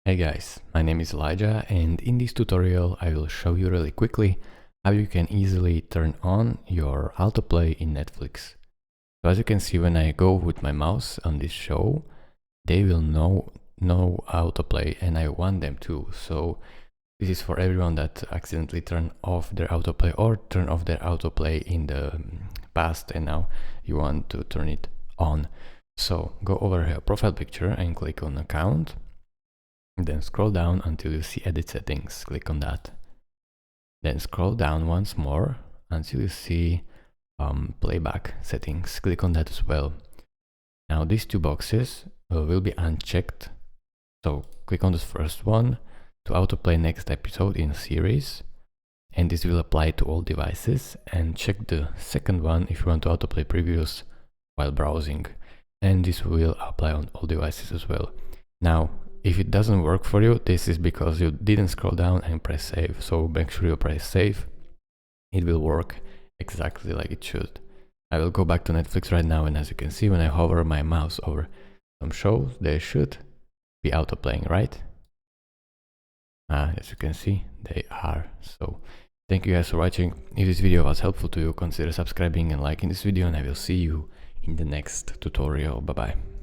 Hey guys, my name is Elijah, and in this tutorial I will show you really quickly how you can easily turn on your autoplay in Netflix. So as you can see, when I go with my mouse on this show, they will know no autoplay, and I want them to. So this is for everyone that accidentally turned off their autoplay or turn off their autoplay in the past and now you want to turn it on. So go over here, profile picture, and click on account. Then scroll down until you see edit settings, click on that. Then scroll down once more until you see playback settings, click on that as well. Now these two boxes will be unchecked, so click on this first one to autoplay next episode in series, and this will apply to all devices, and check the second one if you want to autoplay previous while browsing, and this will apply on all devices as well. Now if it doesn't work for you, this is because you didn't scroll down and press save. So make sure you press save. It will work exactly like it should. I will go back to Netflix right now, and as you can see, when I hover my mouse over some shows, they should be autoplaying, right? As you can see, they are. So thank you guys for watching. If this video was helpful to you, consider subscribing and liking this video, and I will see you in the next tutorial. Bye bye.